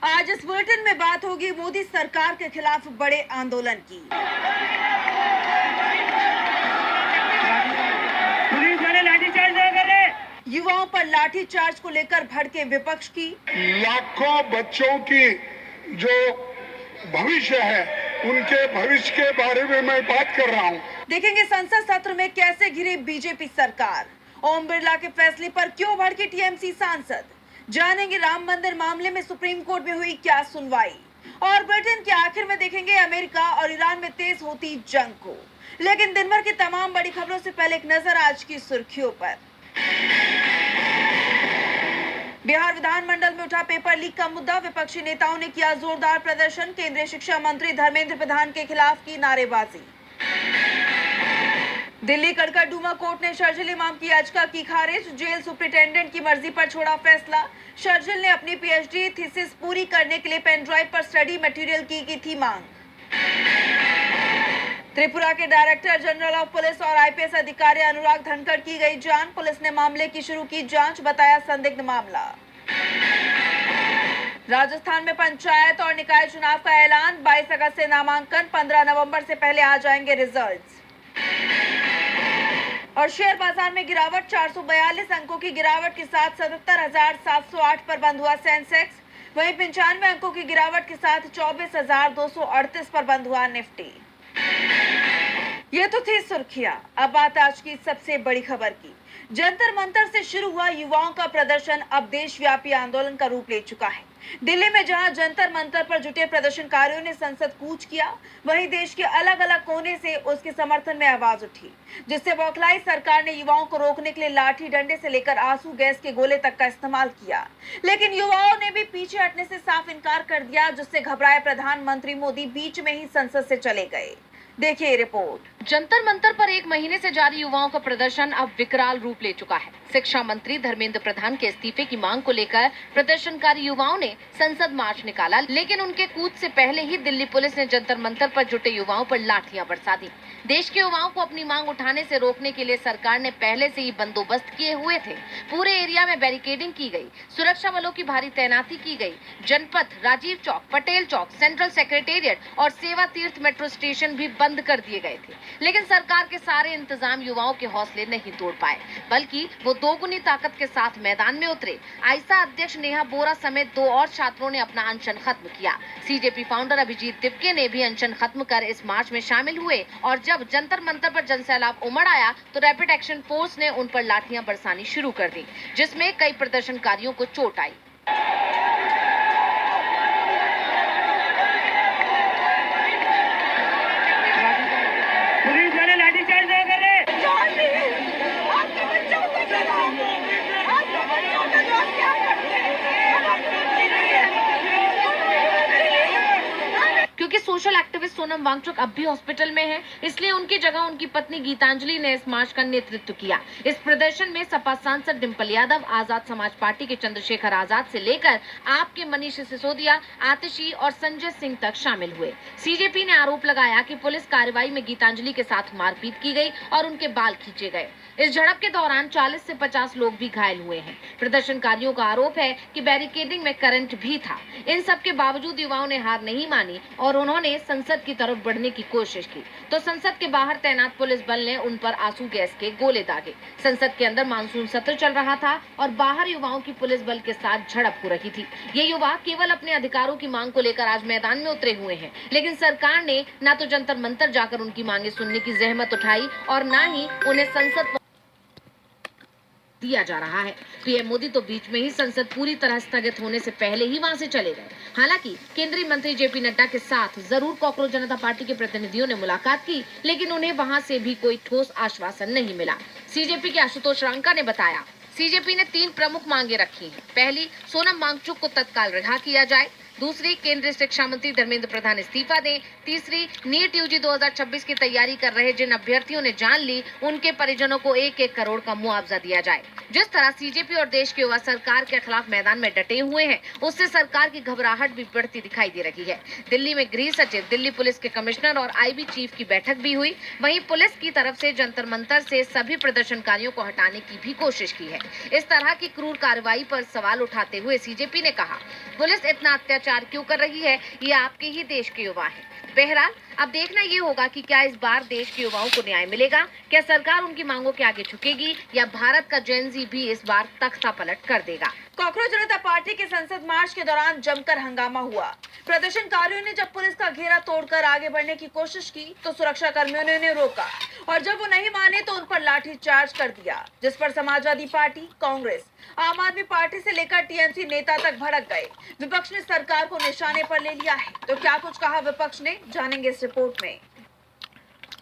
आज इस बुलेटिन में बात होगी मोदी सरकार के खिलाफ बड़े आंदोलन की। पुलिस वाले लाठीचार्ज न करें। युवाओं पर लाठीचार्ज को लेकर भड़के विपक्ष की। लाखों बच्चों की जो भविष्य है, उनके भविष्य के बारे में मैं बात कर रहा हूँ। देखेंगे संसद सत्र में कैसे घिरी बीजेपी सरकार। ओम बिरला के फैसले पर क्यों भड़के टीएमसी सांसद। जानेंगे राम मंदिर मामले में सुप्रीम कोर्ट में हुई क्या सुनवाई। और बुलेटिन के आखिर में देखेंगे अमेरिका और ईरान में तेज होती जंग को। लेकिन दिन भर की तमाम बड़ी खबरों से पहले एक नजर आज की सुर्खियों पर। बिहार विधानमंडल में उठा पेपर लीक का मुद्दा। विपक्षी नेताओं ने किया जोरदार प्रदर्शन। केंद्रीय शिक्षा मंत्री धर्मेंद्र प्रधान के खिलाफ की नारेबाजी। दिल्ली कड़कड़डूमा कोर्ट ने शर्जिल इमाम की याचिका की खारिज। जेल सुप्रिंटेंडेंट की मर्जी पर छोड़ा फैसला। शर्जिल ने अपनी पीएचडी थीसिस पूरी करने के लिए पेन ड्राइव पर स्टडी मटेरियल की थी मांग। त्रिपुरा के डायरेक्टर जनरल ऑफ पुलिस और आईपीएस अधिकारी अनुराग धनखड़ की गई जान। पुलिस ने मामले की शुरू की जांच, बताया संदिग्ध मामला। राजस्थान में पंचायत और निकाय चुनाव का ऐलान। 22 अगस्त से नामांकन, 15 नवंबर से पहले आ जाएंगे रिजल्ट्स। और शेयर बाजार में गिरावट, 442 अंकों की गिरावट के साथ 77,708 पर बंद हुआ सेंसेक्स। वहीं 95 अंकों की गिरावट के साथ 24,238 पर बंद हुआ निफ्टी। ये तो थी सुर्खियां। अब बात आज की सबसे बड़ी खबर की। जंतर मंतर से शुरू हुआ युवाओं का प्रदर्शन अब देशव्यापी आंदोलन का रूप ले चुका है। दिल्ली में जहां जंतर मंतर पर जुटे प्रदर्शनकारियों ने संसद कूच किया, वहीं देश के अलग अलग कोने से उसके समर्थन में आवाज उठी, जिससे बौखलाई सरकार ने युवाओं को रोकने के लिए लाठी डंडे से लेकर आंसू गैस के गोले तक का इस्तेमाल किया। लेकिन युवाओं ने भी पीछे हटने से साफ इनकार कर दिया, जिससे घबराए प्रधानमंत्री मोदी बीच में ही संसद से चले गए। देखिए रिपोर्ट। जंतर मंतर पर एक महीने से जारी युवाओं का प्रदर्शन अब विकराल रूप ले चुका है। शिक्षा मंत्री धर्मेंद्र प्रधान के इस्तीफे की मांग को लेकर प्रदर्शनकारी युवाओं ने संसद मार्च निकाला, लेकिन उनके कूच से पहले ही दिल्ली पुलिस ने जंतर मंतर पर जुटे युवाओं पर लाठियां बरसा दी। देश के युवाओं को अपनी मांग उठाने से रोकने के लिए सरकार ने पहले से ही बंदोबस्त किए हुए थे। पूरे एरिया में बैरिकेडिंग की गई, सुरक्षा बलों की भारी तैनाती की गई। जनपथ, राजीव चौक, पटेल चौक, सेंट्रल सेक्रेटेरिएट और सेवा तीर्थ मेट्रो स्टेशन भी बंद कर दिए गए थे। लेकिन सरकार के सारे इंतजाम युवाओं के हौसले नहीं तोड़ पाए, बल्कि वो दोगुनी ताकत के साथ मैदान में उतरे। आइसा अध्यक्ष नेहा बोरा समेत 2 और छात्रों ने अपना अनशन खत्म किया। सीजेपी फाउंडर अभिजीत तिपके ने भी अनशन खत्म कर इस मार्च में शामिल हुए और जब जंतर मंतर पर जनसैलाब उमड़ आया तो रैपिड एक्शन फोर्स ने उन पर लाठियां बरसानी शुरू कर दी, जिसमें कई प्रदर्शनकारियों को चोट आई। पुलिस वाले लाठीचार्ज न करें। क्योंकि सोशल एक्टिविस्ट सोनम वांगचुक अब भी हॉस्पिटल में है, इसलिए उनकी जगह उनकी पत्नी गीतांजलि ने इस मार्च का नेतृत्व किया। इस प्रदर्शन में सपा सांसद डिंपल यादव, आजाद समाज पार्टी के चंद्रशेखर आजाद से लेकर आप के मनीष सिसोदिया, आतिशी और संजय सिंह तक शामिल हुए। सीजेपी ने आरोप लगाया कि पुलिस कार्रवाई में गीतांजलि के साथ मारपीट की गई और उनके बाल खींचे गए। इस झड़प के दौरान 40 से 50 लोग भी घायल हुए हैं। प्रदर्शनकारियों का आरोप है कि बैरिकेडिंग में करंट भी था। इन सब के बावजूद युवाओं ने हार नहीं मानी और उन्होंने संसद की तरफ बढ़ने की कोशिश की, तो संसद के बाहर तैनात पुलिस बल ने उन पर आंसू गैस के गोले दागे। संसद के अंदर मानसून सत्र चल रहा था और बाहर युवाओं की पुलिस बल के साथ झड़प हो रही थी। ये युवा केवल अपने अधिकारों की मांग को लेकर आज मैदान में उतरे हुए हैं, लेकिन सरकार ने न तो जंतर मंतर जाकर उनकी मांगे सुनने की जहमत उठाई और न ही उन्हें संसद दिया जा रहा है। पीएम मोदी तो बीच में ही संसद पूरी तरह स्थगित होने से पहले ही वहां से चले गए। हालांकि केंद्रीय मंत्री जेपी नड्डा के साथ जरूर कॉकरोच जनता पार्टी के प्रतिनिधियों ने मुलाकात की, लेकिन उन्हें वहां से भी कोई ठोस आश्वासन नहीं मिला। सीजेपी के आशुतोष रांका ने बताया, सीजेपी ने 3 प्रमुख मांगे रखी हैं। पहली, सोनम वांगचुक को तत्काल रिहा किया जाए। दूसरी, केंद्रीय शिक्षा मंत्री धर्मेंद्र प्रधान इस्तीफा दें। तीसरी, नीट यूजी 2026 की तैयारी कर रहे जिन अभ्यर्थियों ने जान ली, उनके परिजनों को 1-1 करोड़ का मुआवजा दिया जाए। जिस तरह सीजेपी और देश के युवा सरकार के खिलाफ मैदान में डटे हुए हैं, उससे सरकार की घबराहट भी बढ़ती दिखाई दे रही है। दिल्ली में गृह सचिव, दिल्ली पुलिस के कमिश्नर और आईबी चीफ की बैठक भी हुई। वहीं पुलिस की तरफ से जंतर मंतर से सभी प्रदर्शनकारियों को हटाने की भी कोशिश की है। इस तरह की क्रूर कार्रवाई पर सवाल उठाते हुए सीजेपी ने कहा, पुलिस इतना अत्याचार अत्याचार क्यों कर रही है, ये आपके ही देश के युवा हैं। बहरहाल अब देखना ये होगा कि क्या इस बार देश के युवाओं को न्याय मिलेगा, क्या सरकार उनकी मांगों के आगे झुकेगी या भारत का जेन ज़ी भी इस बार तख्ता पलट कर देगा। कांग्रेस जनता पार्टी के संसद मार्च के दौरान जमकर हंगामा हुआ। प्रदर्शनकारियों ने जब पुलिस का घेरा तोड़कर आगे बढ़ने की कोशिश की तो सुरक्षा कर्मियों ने उन्हें रोका और जब वो नहीं माने तो उन पर लाठीचार्ज कर दिया, जिस पर समाजवादी पार्टी, कांग्रेस, आम आदमी पार्टी से लेकर टीएमसी नेता तक भड़क गए। विपक्ष ने सरकार को निशाने पर ले लिया है। तो क्या कुछ कहा विपक्ष ने, जानेंगे इस रिपोर्ट में।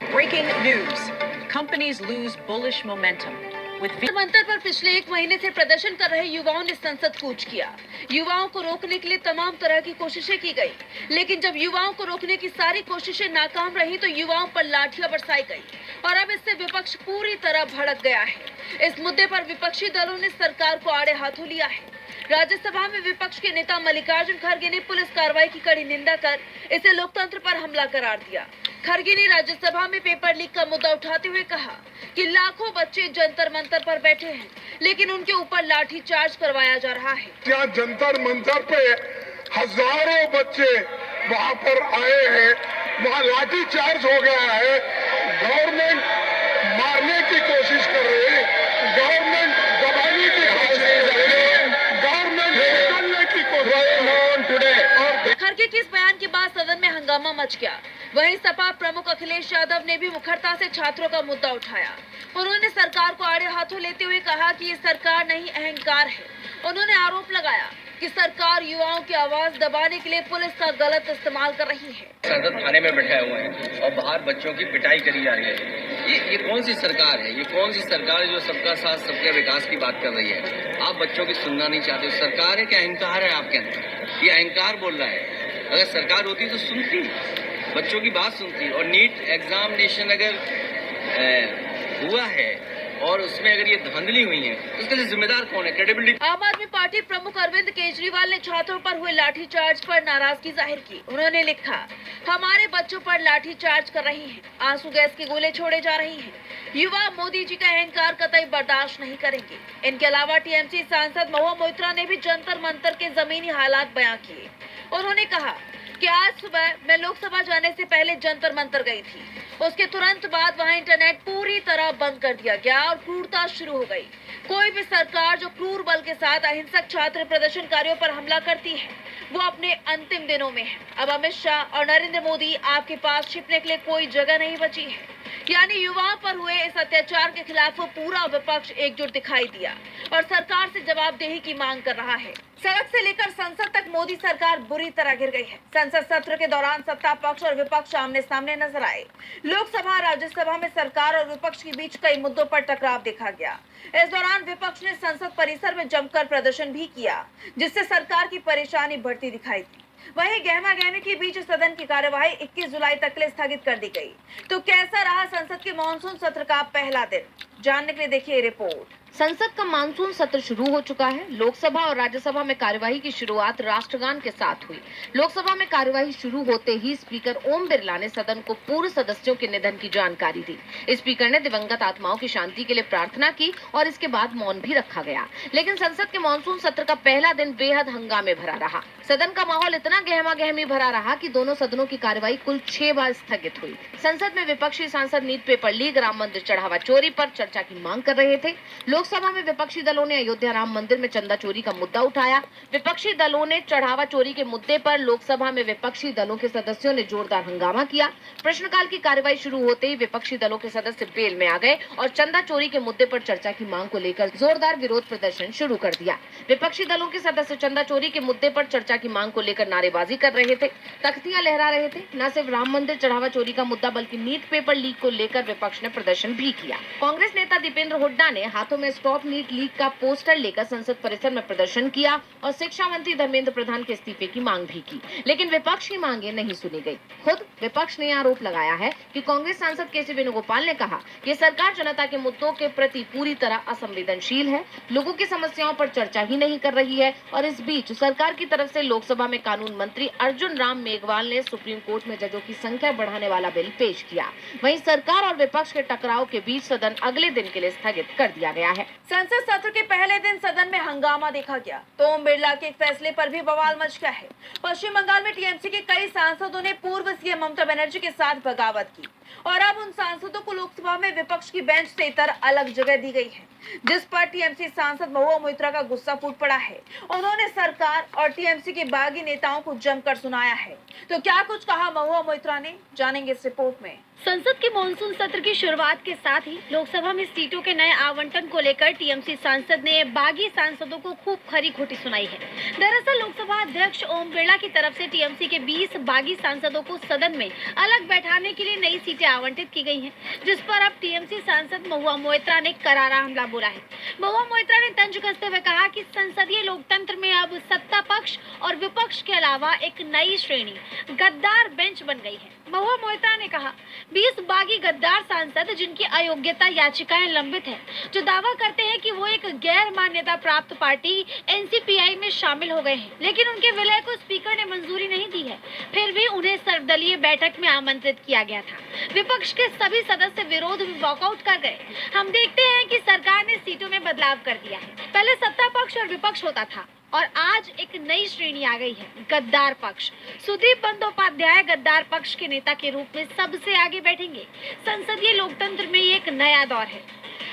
Breaking news. Companies lose bullish momentum. Mantar पर पिछले 1 महीने से प्रदर्शन कर रहे युवाओं ने संसद कूच किया। युवाओं को रोकने के लिए तमाम तरह की कोशिशें की गई, लेकिन जब युवाओं को रोकने की सारी कोशिशें नाकाम रही तो युवाओं पर लाठियां बरसाई गई और अब इससे विपक्ष पूरी तरह भड़क गया है। इस मुद्दे पर विपक्षी दलों ने सरकार को आड़े हाथों लिया है। राज्यसभा में विपक्ष के नेता मल्लिकार्जुन खड़गे ने पुलिस कार्रवाई की कड़ी निंदा कर इसे लोकतंत्र पर हमला करार दिया। खड़गे ने राज्यसभा में पेपर लीक का मुद्दा उठाते हुए कहा कि लाखों बच्चे जंतर मंतर पर बैठे हैं, लेकिन उनके ऊपर लाठीचार्ज करवाया जा रहा है। यहाँ जंतर मंतर पे हजारों बच्चे वहाँ पर आए हैं, वहाँ लाठीचार्ज हो गया है। गवर्नमेंट मारने की कोशिश कर रही है, गवर्नमेंट दबाने की कोशिश कर रही है, गवर्नमेंट निकलने की कोशिश कर रही है। खड़गे के इस बयान के बाद सदन में हंगामा मच गया। वहीं सपा प्रमुख अखिलेश यादव ने भी मुखरता से छात्रों का मुद्दा उठाया। उन्होंने सरकार को आड़े हाथों लेते हुए कहा कि ये सरकार नहीं, अहंकार है। उन्होंने आरोप लगाया कि सरकार युवाओं की आवाज दबाने के लिए पुलिस का गलत इस्तेमाल कर रही है। संसद थाने में बैठे हुए हैं और बाहर बच्चों की पिटाई करी जा रही है। ये कौन सी सरकार है? ये कौन सी सरकार है जो सबका साथ सबके विकास की बात कर रही है? आप बच्चों की सुनना नहीं चाहते। सरकार है कि अहंकार है आपके अंदर? ये अहंकार बोल रहा है। अगर सरकार होती तो सुनती, बच्चों की बात सुनती। और नीट एग्जामिनेशन अगर हुआ है और उसमें अगर ये धांधली हुई है तो उसके लिए जिम्मेदार कौन है? क्रेडिबिलिटी। आम आदमी पार्टी प्रमुख अरविंद केजरीवाल ने छात्रों पर हुए लाठीचार्ज पर नाराजगी जाहिर की। उन्होंने लिखा, हमारे बच्चों पर लाठीचार्ज कर रही हैं, आंसू गैस के गोले छोड़े जा रही हैं। युवा मोदी जी का अहंकार कतई बर्दाश्त नहीं करेंगे। इनके अलावा टीएमसी सांसद महुआ मोइत्रा ने भी जंतर मंतर के जमीनी हालात बयां किए। उन्होंने कहा कि आज सुबह मैं लोकसभा जाने से पहले जंतर मंतर गई थी। उसके तुरंत बाद वहां इंटरनेट पूरी तरह बंद कर दिया गया और क्रूरता शुरू हो गई। कोई भी सरकार जो क्रूर बल के साथ अहिंसक छात्र प्रदर्शनकारियों पर हमला करती है वो अपने अंतिम दिनों में है। अब अमित शाह और नरेंद्र मोदी आपके पास छिपने के लिए कोई जगह नहीं बची है। यानी युवाओं पर हुए इस अत्याचार के खिलाफ पूरा विपक्ष एकजुट दिखाई दिया और सरकार से जवाबदेही की मांग कर रहा है। सड़क से लेकर संसद तक मोदी सरकार बुरी तरह गिर गई है। संसद सत्र के दौरान सत्ता पक्ष और विपक्ष आमने सामने नजर आए। लोकसभा, राज्यसभा में सरकार और विपक्ष के बीच कई मुद्दों पर टकराव देखा गया। इस दौरान विपक्ष ने संसद परिसर में जमकर प्रदर्शन भी किया, जिससे सरकार की परेशानी बढ़ती दिखाई दी। वहीं गहमा गहमी के बीच सदन की कार्यवाही 21 जुलाई तक के लिए स्थगित कर दी गई। तो कैसा रहा संसद के मानसून सत्र का पहला दिन, जानने के लिए देखिए रिपोर्ट। संसद का मानसून सत्र शुरू हो चुका है। लोकसभा और राज्यसभा में कार्यवाही की शुरुआत राष्ट्रगान के साथ हुई। लोकसभा में कार्यवाही शुरू होते ही स्पीकर ओम बिरला ने सदन को पूर्व सदस्यों के निधन की जानकारी दी। स्पीकर ने दिवंगत आत्माओं की शांति के लिए प्रार्थना की और इसके बाद मौन भी रखा गया। लेकिन संसद के मानसून सत्र का पहला दिन बेहद हंगामे भरा रहा। सदन का माहौल इतना गहमा गहमी भरा रहा कि दोनों सदनों की कार्यवाही कुल 6 बार स्थगित हुई। संसद में विपक्षी सांसद नीट पेपर लीक, राम मंदिर चढ़ावा चोरी पर चर्चा की मांग कर रहे थे। लोकसभा में विपक्षी दलों ने अयोध्या राम मंदिर में चंदा चोरी का मुद्दा उठाया। विपक्षी दलों ने चढ़ावा चोरी के मुद्दे पर लोकसभा में विपक्षी दलों के सदस्यों ने जोरदार हंगामा किया। प्रश्नकाल की कार्यवाही शुरू होते ही विपक्षी दलों के सदस्य बेल में आ गए और चंदा चोरी के मुद्दे पर चर्चा की मांग को लेकर जोरदार विरोध प्रदर्शन शुरू कर दिया। विपक्षी दलों के सदस्य चंदा चोरी के मुद्दे पर चर्चा की मांग को लेकर नारेबाजी कर रहे थे, तख्तियां लहरा रहे थे। न सिर्फ राम मंदिर चढ़ावा चोरी का मुद्दा बल्कि नीट पेपर लीक को लेकर विपक्ष ने प्रदर्शन भी किया। कांग्रेस नेता दीपेंद्र हुड्डा ने हाथों में स्टॉप नीट लीक का पोस्टर लेकर संसद परिसर में प्रदर्शन किया और शिक्षा मंत्री धर्मेंद्र प्रधान के इस्तीफे की मांग भी की, लेकिन विपक्ष की मांगे नहीं सुनी गई। खुद विपक्ष ने आरोप लगाया है कि कांग्रेस सांसद केसी वेणुगोपाल ने कहा कि सरकार जनता के मुद्दों के प्रति पूरी तरह असंवेदनशील है, लोगों की समस्याओं पर चर्चा ही नहीं कर रही है। और इस बीच सरकार की तरफ से लोकसभा में कानून मंत्री अर्जुन राम मेघवाल ने सुप्रीम कोर्ट में जजों की संख्या बढ़ाने वाला बिल पेश किया। वहीं सरकार और विपक्ष के टकराव के बीच सदन अगले दिन के लिए स्थगित कर दिया गया है। है। संसद सत्र के पहले दिन सदन में हंगामा देखा गया तो ओम बिरला के एक फैसले पर भी बवाल मच गया है। पश्चिम बंगाल में टीएमसी के कई सांसदों ने पूर्व सीएम ममता बनर्जी के साथ बगावत की और अब उन सांसदों को लोकसभा में विपक्ष की बेंच से इतर अलग जगह दी गई है, जिस पर टीएमसी सांसद महुआ मोइत्रा का गुस्सा फूट पड़ा है। उन्होंने सरकार और टीएमसी के बागी नेताओं को जमकर सुनाया है। तो क्या कुछ कहा महुआ मोइत्रा ने, जानेंगे इस रिपोर्ट में। संसद के मानसून सत्र की शुरुआत के साथ ही लोकसभा में सीटों के नए आवंटन को लेकर टीएमसी सांसद ने बागी सांसदों को खूब खरी खोटी सुनाई है। दरअसल लोकसभा अध्यक्ष ओम बिरला की तरफ से टीएमसी के 20 बागी सांसदों को सदन में अलग बैठाने के लिए नई सीटें आवंटित की गई हैं, जिस पर अब टीएमसी सांसद महुआ मोइत्रा ने करारा हमला बोला है। महुआ मोइत्रा ने तंज कसते हुए कहा कि संसदीय लोकतंत्र में अब सत्ता पक्ष और विपक्ष के अलावा एक नई श्रेणी गद्दार बेंच बन गई है। महुआ मोइत्रा ने कहा 20 बागी गद्दार सांसद जिनकी अयोग्यता याचिकाएं लंबित हैं, जो दावा करते हैं कि वो एक गैर मान्यता प्राप्त पार्टी एनसीपीआई में शामिल हो गए हैं, लेकिन उनके विलय को स्पीकर ने मंजूरी नहीं दी है, फिर भी उन्हें सर्वदलीय बैठक में आमंत्रित किया गया था। विपक्ष के सभी सदस्य विरोध में वॉकआउट कर गए। हम देखते हैं कि सरकार ने सीटों में बदलाव कर दिया है। पहले सत्ता पक्ष और विपक्ष होता था और आज एक नई श्रेणी आ गई है, गद्दार पक्ष। सुदीप बंदोपाध्याय गद्दार पक्ष के नेता के रूप में सबसे आगे बैठेंगे। संसदीय लोकतंत्र में ये एक नया दौर है।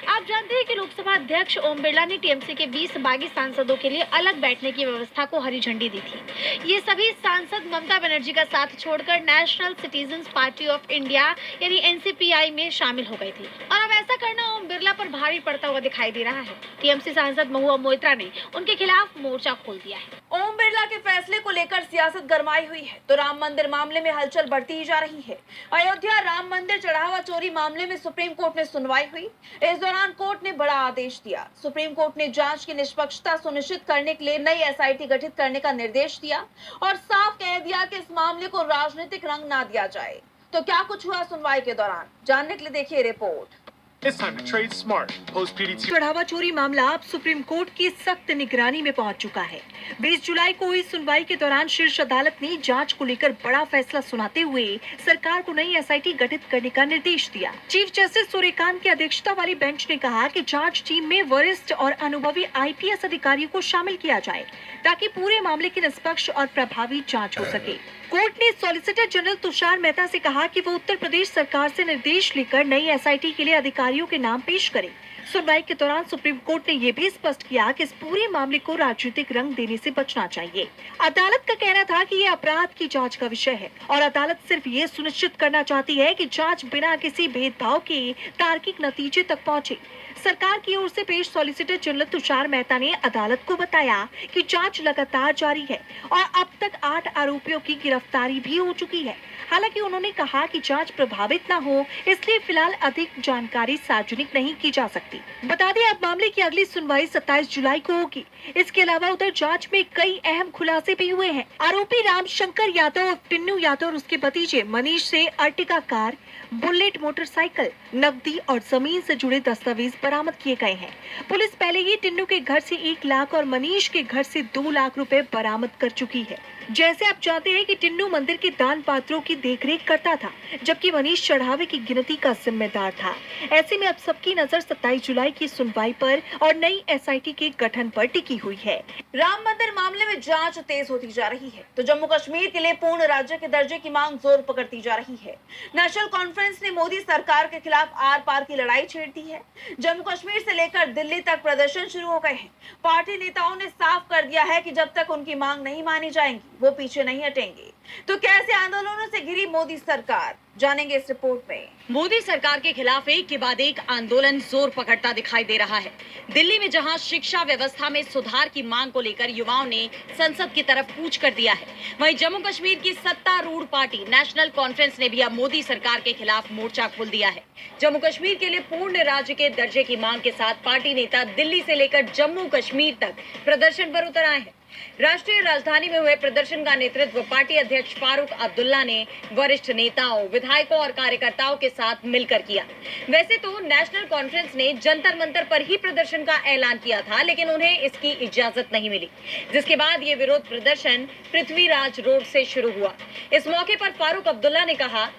आप जानते हैं कि लोकसभा अध्यक्ष ओम बिरला ने टीएमसी के 20 बागी सांसदों के लिए अलग बैठने की व्यवस्था को हरी झंडी दी थी। ये सभी सांसद ममता बनर्जी का साथ छोड़कर national citizens party of India यानी एनसीपीआई में शामिल हो गए थे और अब ऐसा करना ओम बिरला पर भारी पड़ता हुआ दिखाई दे रहा है। टीएमसी सांसद महुआ मोइत्रा ने उनके खिलाफ मोर्चा खोल दिया है। ओम बिरला के फैसले को लेकर सियासत गरमाई हुई है तो राम मंदिर मामले में हलचल बढ़ती ही जा रही है। अयोध्या राम मंदिर चढ़ावा चोरी मामले में सुप्रीम कोर्ट में सुनवाई हुई। इस दौरान कोर्ट ने बड़ा आदेश दिया। सुप्रीम कोर्ट ने जांच की निष्पक्षता सुनिश्चित करने के लिए नई एसआईटी गठित करने का निर्देश दिया और साफ कह दिया कि इस मामले को राजनीतिक रंग ना दिया जाए। तो क्या कुछ हुआ सुनवाई के दौरान, जानने के लिए देखिए report. It's time to trade smart. Post PDT. चढ़ावा चोरी मामला अब सुप्रीम कोर्ट की सख्त निगरानी में पहुंच चुका है। 20 जुलाई को हुई सुनवाई के दौरान शीर्ष अदालत ने जांच को लेकर बड़ा फैसला सुनाते हुए सरकार को नई एसआईटी गठित करने का निर्देश दिया। चीफ जस्टिस सूर्यकांत की अध्यक्षता वाली बेंच ने कहा कि जांच टीम में वरिष्ठ और अनुभवी आईपीएस अधिकारियों को शामिल किया जाए ताकि पूरे मामले की निष्पक्ष और प्रभावी जाँच हो सके। कोर्ट ने सॉलिसिटर जनरल तुषार मेहता से कहा कि वो उत्तर प्रदेश सरकार से निर्देश लेकर नई एसआईटी के लिए अधिकारियों के नाम पेश करें। सुनवाई के दौरान सुप्रीम कोर्ट ने यह भी स्पष्ट किया कि इस पूरे मामले को राजनीतिक रंग देने से बचना चाहिए। अदालत का कहना था कि यह अपराध की जांच का विषय है और अदालत सिर्फ ये सुनिश्चित करना चाहती है कि जांच बिना किसी भेदभाव के तार्किक नतीजे तक पहुंचे। सरकार की ओर से पेश सॉलिसिटर जनरल तुषार मेहता ने अदालत को बताया कि जांच लगातार जारी है और अब तक 8 आरोपियों की गिरफ्तारी भी हो चुकी है। हालांकि उन्होंने कहा कि जांच प्रभावित न हो, इसलिए फिलहाल अधिक जानकारी सार्वजनिक नहीं की जा सकती। बता दें अब मामले की अगली सुनवाई 27 जुलाई को होगी। इसके अलावा उधर जांच में कई अहम खुलासे भी हुए हैं। आरोपी रामशंकर यादव और टिन्नू यादव और उसके भतीजे मनीष से अर्टिगा कार, बुलेट मोटरसाइकिल, नकदी और जमीन से जुड़े दस्तावेज बरामद किए गए हैं। पुलिस पहले ही टिन्नू के घर से 1 लाख और मनीष के घर से 2 लाख रुपए बरामद कर चुकी है। जैसे आप जानते हैं कि टिन्नू मंदिर के दान पात्रों की देखरेख करता था, जबकि मनीष चढ़ावे की गिनती का जिम्मेदार था। ऐसे में अब सबकी नजर 27 जुलाई की सुनवाई पर और नई एसआईटी के गठन पर टिकी हुई है। राम मंदिर मामले में जांच तेज होती जा रही है तो जम्मू कश्मीर के लिए पूर्ण राज्य के दर्जे की मांग जोर पकड़ती जा रही है। नेशनल कॉन्फ्रेंस ने मोदी सरकार के खिलाफ आर पार की लड़ाई छेड़ दी है। जम्मू कश्मीर से लेकर दिल्ली तक प्रदर्शन शुरू हो गए हैं। पार्टी नेताओं ने साफ कर दिया है कि जब तक उनकी मांग नहीं मानी जाएंगी वो पीछे नहीं हटेंगे। तो कैसे आंदोलनों से घिरी मोदी सरकार, जानेंगे इस रिपोर्ट में। मोदी सरकार के खिलाफ एक के बाद एक आंदोलन जोर पकड़ता दिखाई दे रहा है। दिल्ली में जहां शिक्षा व्यवस्था में सुधार की मांग को लेकर युवाओं ने संसद की तरफ कूच कर दिया है, वहीं जम्मू कश्मीर की सत्तारूढ़ पार्टी नेशनल कॉन्फ्रेंस ने भी अब मोदी सरकार के खिलाफ मोर्चा खोल दिया है। जम्मू कश्मीर के लिए पूर्ण राज्य के दर्जे की मांग के साथ पार्टी नेता दिल्ली से लेकर जम्मू कश्मीर तक प्रदर्शन पर उतर आए हैं। राष्ट्रीय राजधानी में हुए प्रदर्शन का नेतृत्व पार्टी अध्यक्ष फारूक अब्दुल्ला ने वरिष्ठ नेताओं, विधायकों और कार्यकर्ताओं के साथ मिलकर किया। वैसे तो नेशनल कॉन्फ्रेंस ने जंतर मंतर पर ही प्रदर्शन का ऐलान किया था, लेकिन उन्हें इसकी इजाजत नहीं मिली, जिसके बाद ये विरोध प्रदर्शन पृथ्वीराज रोड से शुरू हुआ। इस मौके पर फारूक अब्दुल्ला ने कहा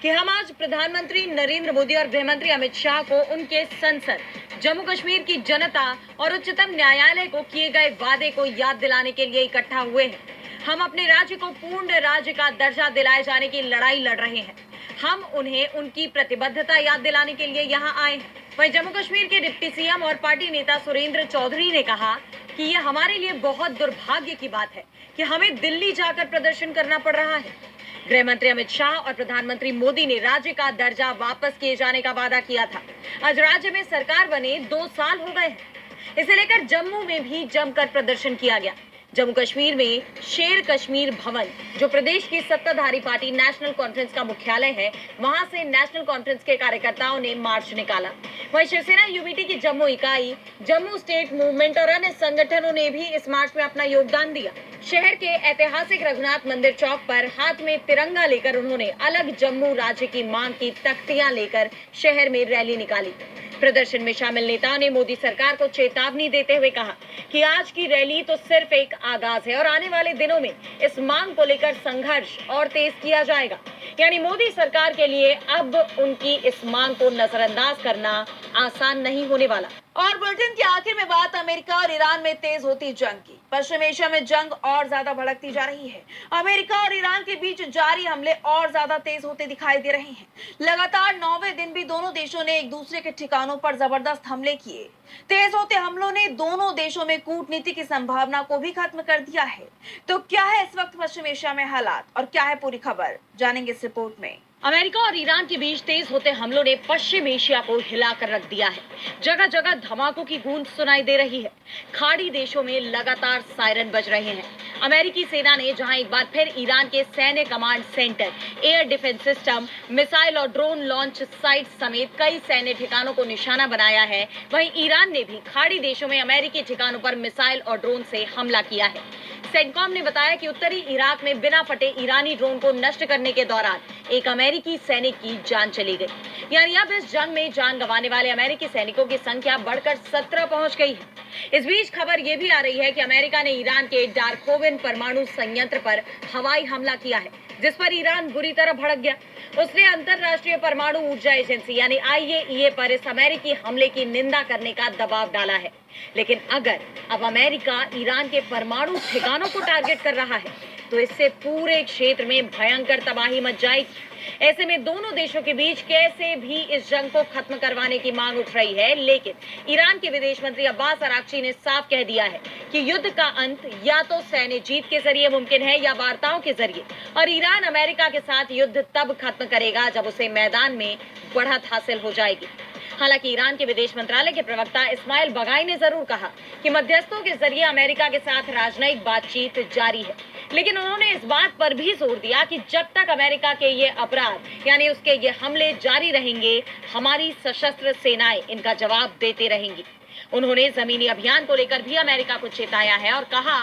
कि हम आज प्रधानमंत्री नरेंद्र मोदी और गृह मंत्री अमित शाह को उनके संसद, जम्मू कश्मीर की जनता और उच्चतम न्यायालय को किए गए वादे को याद दिलाने के लिए इकट्ठा हुए हैं। हम अपने राज्य को पूर्ण राज्य का दर्जा दिलाए जाने की लड़ाई लड़ रहे हैं। हम उन्हें उनकी प्रतिबद्धता याद दिलाने के लिए यहाँ आए हैं। वहीं जम्मू कश्मीर के डिप्टी सीएम और पार्टी नेता सुरेंद्र चौधरी ने कहा कि यह हमारे लिए बहुत दुर्भाग्य की बात है कि हमें दिल्ली जाकर प्रदर्शन करना पड़ रहा है। गृह मंत्री अमित शाह और प्रधानमंत्री मोदी ने राज्य का दर्जा वापस किए जाने का वादा किया था। आज राज्य में सरकार बने 2 साल हो गए हैं। इसे लेकर जम्मू में भी जमकर प्रदर्शन किया गया। जम्मू कश्मीर में शेर कश्मीर भवन, जो प्रदेश की सत्ताधारी पार्टी नेशनल कॉन्फ्रेंस का मुख्यालय है, वहां से नेशनल कॉन्फ्रेंस के कार्यकर्ताओं ने मार्च निकाला। वहीं शिवसेना यूबीटी की जम्मू इकाई, जम्मू स्टेट मूवमेंट और अन्य संगठनों ने भी इस मार्च में अपना योगदान दिया। शहर के ऐतिहासिक रघुनाथ मंदिर चौक पर हाथ में तिरंगा लेकर उन्होंने अलग जम्मू राज्य की मांग की तख्तियां लेकर शहर में रैली निकाली। प्रदर्शन में शामिल नेताओं ने मोदी सरकार को चेतावनी देते हुए कहा कि आज की रैली तो सिर्फ एक आगाज है और आने वाले दिनों में इस मांग को लेकर संघर्ष और तेज किया जाएगा। यानी मोदी सरकार के लिए अब उनकी इस मांग को नजरअंदाज करना आसान नहीं होने वाला। और बुलेटिन के आखिर में बात अमेरिका और ईरान में तेज होती जंग की। पश्चिम एशिया में जंग और ज्यादा भड़कती जा रही है। अमेरिका और ईरान के बीच जारी हमले और ज्यादा तेज होते दिखाई दे रहे हैं। लगातार 9वें दिन भी दोनों देशों ने एक दूसरे के ठिकानों पर जबरदस्त हमले किए। तेज होते हमलों ने दोनों देशों में कूटनीति की संभावना को भी खत्म कर दिया है। तो क्या है इस वक्त पश्चिम एशिया में हालात और क्या है पूरी खबर, जानेंगे इस रिपोर्ट में। अमेरिका और ईरान के बीच तेज होते हमलों ने पश्चिम एशिया को हिलाकर रख दिया है। जगह जगह धमाकों की गूंज सुनाई दे रही है। खाड़ी देशों में लगातार सायरन बज रहे हैं। अमेरिकी सेना ने जहां एक बार फिर ईरान के सैन्य command centre, air defence system, missile और ड्रोन लॉन्च साइट समेत कई सैन्य ठिकानों को निशाना बनाया है, वहीं ईरान ने भी खाड़ी देशों में अमेरिकी ठिकानों पर मिसाइल और ड्रोन से हमला किया है। सेंटकॉम ने बताया कि उत्तरी इराक में बिना फटे ईरानी ड्रोन को नष्ट करने के दौरान एक अमेरिकी सैनिक की जान चली गई। यानी अब इस जंग में जान गंवाने वाले अमेरिकी सैनिकों की संख्या बढ़कर 17 पहुंच गई है। इस बीच खबर ये भी आ रही है कि अमेरिका ने ईरान के डार्कोविन परमाणु संयंत्र पर हवाई हमला किया है, जिस पर ईरान बुरी तरह भड़क गया। उसने अंतरराष्ट्रीय परमाणु ऊर्जा एजेंसी यानी IAEA पर इस अमेरिकी हमले की निंदा करने का दबाव डाला है। लेकिन अगर अब अमेरिका ईरान के परमाणु ठिकानों को टारगेट कर रहा है तो इससे पूरे क्षेत्र में भयंकर तबाही मच जाएगी। ऐसे में दोनों देशों के बीच कैसे भी इस जंग को खत्म करवाने की मांग उठ रही है। लेकिन ईरान के विदेश मंत्री अब्बास अराक्ची ने साफ कह दिया है कि युद्ध का अंत या तो सैन्य जीत के जरिए मुमकिन है या वार्ताओं के जरिए, और ईरान अमेरिका के साथ युद्ध तब खत्म करेगा जब उसे मैदान में बढ़त हासिल हो जाएगी। हालांकि ईरान के विदेश मंत्रालय के प्रवक्ता इस्माइल बगाई ने जरूर कहा कि मध्यस्थों के जरिए अमेरिका के साथ राजनयिक बातचीत जारी है, लेकिन उन्होंने इस बात पर भी जोर दिया कि जब तक अमेरिका के ये अपराध यानी उसके ये हमले जारी रहेंगे, हमारी सशस्त्र सेनाएं इनका जवाब देते रहेंगी। उन्होंने जमीनी अभियान को लेकर भी अमेरिका को चेताया है और कहा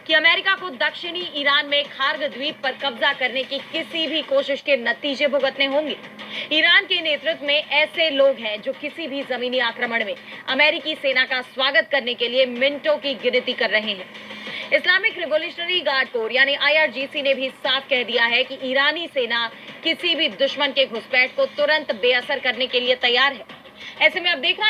कि अमेरिका को दक्षिणी ईरान में खार्ग द्वीप पर कब्जा करने की किसी भी कोशिश के नतीजे भुगतने होंगे। ईरान के नेतृत्व में ऐसे लोग हैं जो किसी भी जमीनी आक्रमण में अमेरिकी सेना का स्वागत करने के लिए मिनटों की गिनती कर रहे हैं। इस्लामिक रिवॉल्यूशनरी गार्ड कोर यानी IRGC ने भी साफ कह दिया है कि ईरानी सेना किसी भी दुश्मन के घुसपैठ को तुरंत बेअसर करने के लिए तैयार है। ऐसे में अब देखना